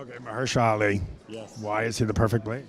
Okay, Mahershala Ali. Yes. Why is he the perfect Blade?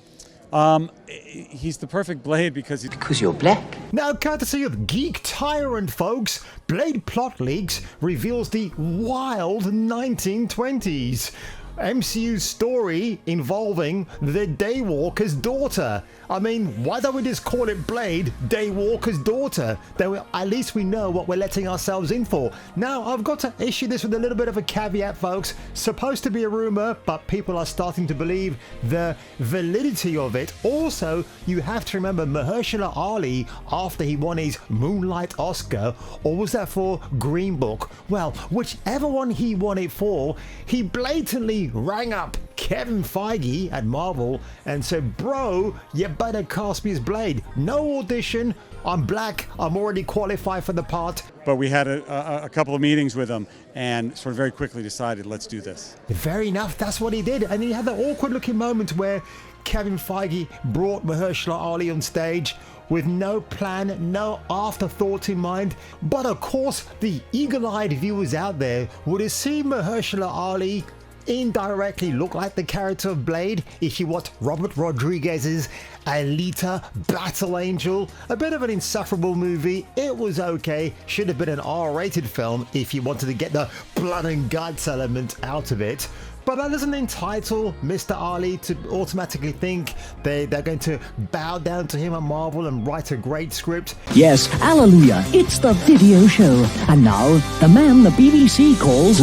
He's the perfect Blade because Because you're black. Now, courtesy of Geek Tyrant, folks, Blade Plot Leaks reveals the wild 1920s. MCU's story involving the Daywalker's daughter. I mean, why don't we just call it Blade, Daywalker's daughter? Then at least we know what we're letting ourselves in for. Now, I've got to issue this with a little bit of a caveat, folks. Supposed to be a rumor, but people are starting to believe the validity of it. Also, you have to remember Mahershala Ali, after he won his Moonlight Oscar, or was that for Green Book? Well, whichever one he won it for, he blatantly rang up Kevin Feige at Marvel and said, bro, you better cast me as Blade. No audition. I'm black. I'm already qualified for the part. but we had a couple of meetings with him and sort of very quickly decided, let's do this. Fair enough. That's what he did. And he had that awkward looking moment where Kevin Feige brought Mahershala Ali on stage with no plan, no afterthought in mind. But of course, the eagle-eyed viewers out there would have seen Mahershala Ali indirectly look like the character of Blade if you watch Robert Rodriguez's Alita Battle Angel. A bit of an insufferable movie. It was okay. Should have been an R-rated film if you wanted to get the blood and guts element out of it. But that doesn't entitle Mr. Ali to automatically think they're going to bow down to him at Marvel and write a great script. Yes, hallelujah, it's the video show. And now, the man the BBC calls...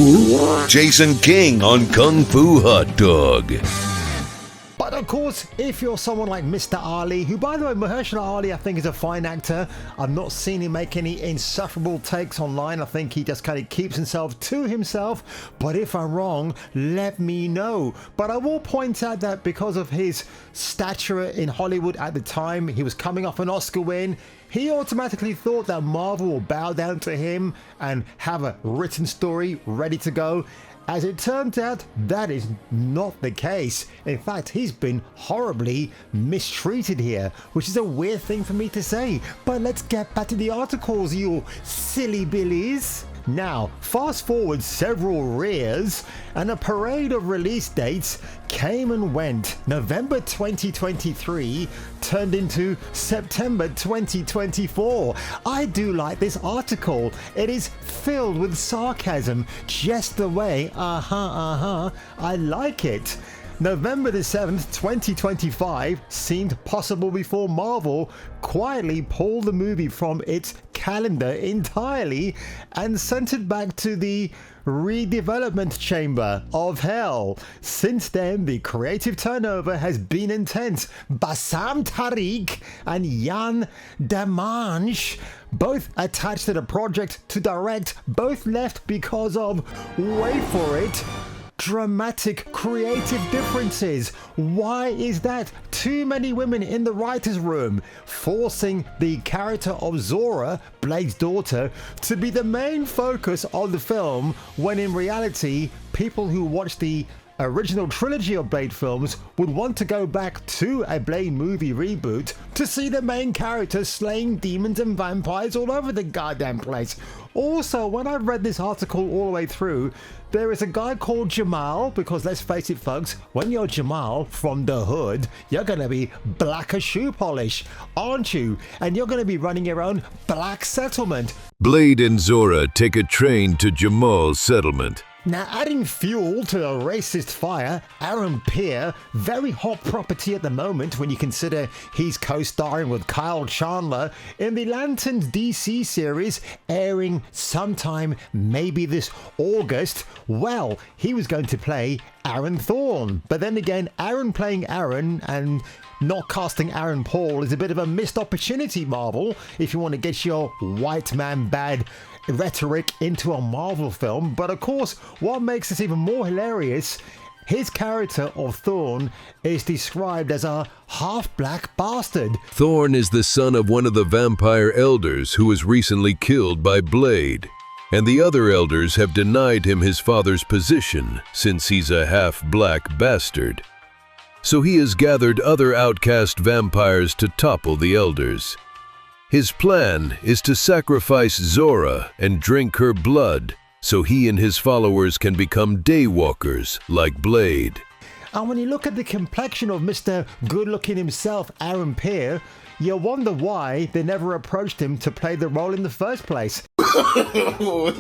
Jason King on Kung Fu Hot Dog. But of course, if you're someone like Mr. Ali, who by the way, Mahershala Ali I think is a fine actor. I've not seen him make any insufferable takes online. I think he just kind of keeps himself to himself. But if I'm wrong, let me know. But I will point out that because of his stature in Hollywood at the time, he was coming off an Oscar win. He automatically thought that Marvel will bow down to him and have a written story ready to go. As it turns out, that is not the case. In fact, he's been horribly mistreated here, which is a weird thing for me to say. But let's get back to the articles, you silly billies. Now, fast forward several years, and a parade of release dates came and went. November 2023 turned into September 2024. I do like this article. It is filled with sarcasm, just the way, I like it. November the 7th, 2025 seemed possible before Marvel quietly pulled the movie from its calendar entirely and sent it back to the redevelopment chamber of hell. Since then, the creative turnover has been intense. Bassam Tariq and Jan Demange, both attached to the project to direct, both left because of, wait for it, dramatic creative differences. Why is that? Too many women in the writer's room, forcing the character of Zora, Blade's daughter, to be the main focus of the film, when in reality, people who watch the original trilogy of Blade films would want to go back to a Blade movie reboot to see the main character slaying demons and vampires all over the goddamn place. Also, when I read this article all the way through, there is a guy called Jamal, because let's face it folks, when you're Jamal from the hood, you're going to be black as shoe polish, aren't you? And you're going to be running your own black settlement. Blade and Zora take a train to Jamal's settlement. Now, adding fuel to a racist fire, Aaron Peer, very hot property at the moment when you consider he's co-starring with Kyle Chandler in the Lanterns DC series airing sometime maybe this August. Well, he was going to play Aaron Thorne. But then again, Aaron playing Aaron and not casting Aaron Paul is a bit of a missed opportunity, Marvel, if you want to get your white man bad rhetoric into a Marvel film. But of course, what makes this even more hilarious, his character of Thorne is described as a half-black bastard. Thorne is the son of one of the vampire elders who was recently killed by Blade, and the other elders have denied him his father's position since he's a half-black bastard. So he has gathered other outcast vampires to topple the elders. His plan is to sacrifice Zora and drink her blood so he and his followers can become daywalkers like Blade. And when you look at the complexion of Mr. Good-looking himself, Aaron Peer, you wonder why they never approached him to play the role in the first place. No.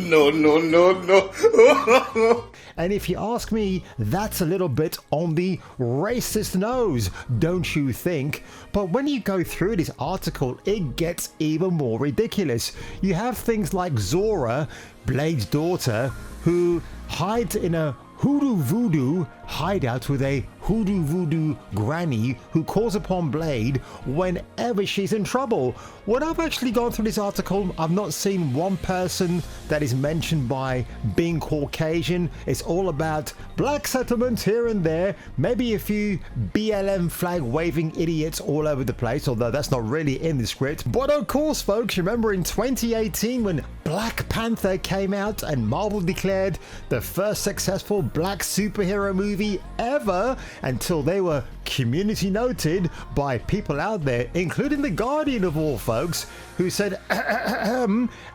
And if you ask me, that's a little bit on the racist nose, don't you think? But when you go through this article, it gets even more ridiculous. You have things like Zora, Blade's daughter, who hides in a hoodoo voodoo hideout with a hoodoo voodoo granny who calls upon Blade whenever she's in trouble. When I've actually gone through this article, I've not seen one person that is mentioned by being Caucasian. It's all about black settlements here and there, maybe a few BLM flag waving idiots all over the place, although that's not really in the script. But of course, folks, remember in 2018 when Black Panther came out and Marvel declared the first successful black superhero movie ever, until they were community noted by people out there, including The Guardian of all folks, who said,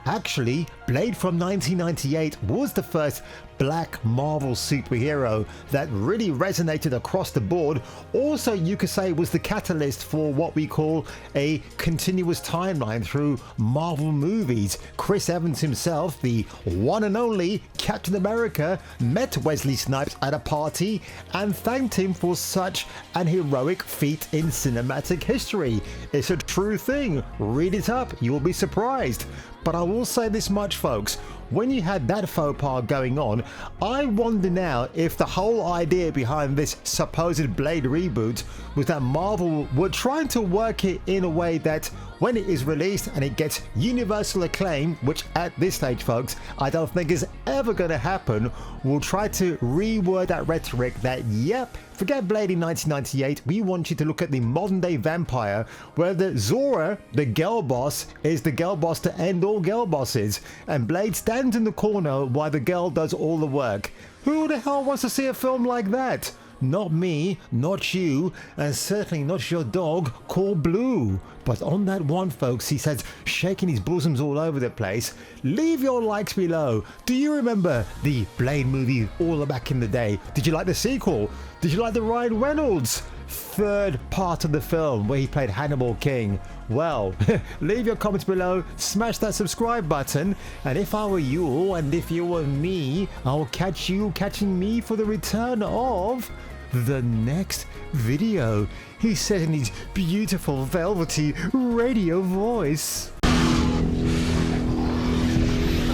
actually, Blade from 1998 was the first black Marvel superhero that really resonated across the board. Also, you could say was the catalyst for what we call a continuous timeline through Marvel movies. Chris Evans himself, the one and only Captain America, met Wesley Snipes at a party and thanked him for such an heroic feat in cinematic history. It's a true thing. Read it up, you'll be surprised. But I will say this much, folks, when you had that faux pas going on, I wonder now if the whole idea behind this supposed Blade reboot was that Marvel were trying to work it in a way that when it is released and it gets universal acclaim, which at this stage, folks, I don't think is ever going to happen, we'll try to reword that rhetoric that, yep, forget Blade in 1998, we want you to look at the modern day vampire, where the Zora, the girl boss, is the girl boss to end all girl bosses, and Blade stands in the corner while the girl does all the work. Who the hell wants to see a film like that? Not me, not you, and certainly not your dog called Blue. But on that one, folks, he says, shaking his bosoms all over the place, leave your likes below. Do you remember the Blade movie all back in the day? Did you like the sequel? Did you like the Ryan Reynolds third part of the film where he played Hannibal King? Well, leave your comments below, smash that subscribe button, and if I were you and if you were me, I'll catch you catching me for the return of the next video, he said in his beautiful velvety radio voice.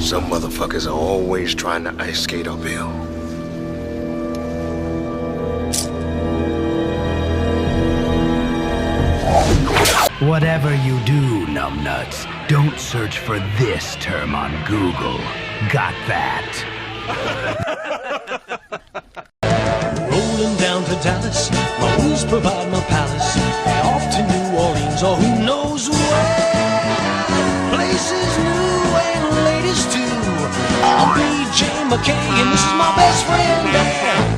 Some motherfuckers are always trying to ice skate uphill. Whatever you do, numbnuts, don't search for this term on Google. Got that? Rolling down to Dallas, my blues provide my palace. And off to New Orleans, or who knows where. Places new and ladies too. I'm BJ McKay, and this is my best friend Dan.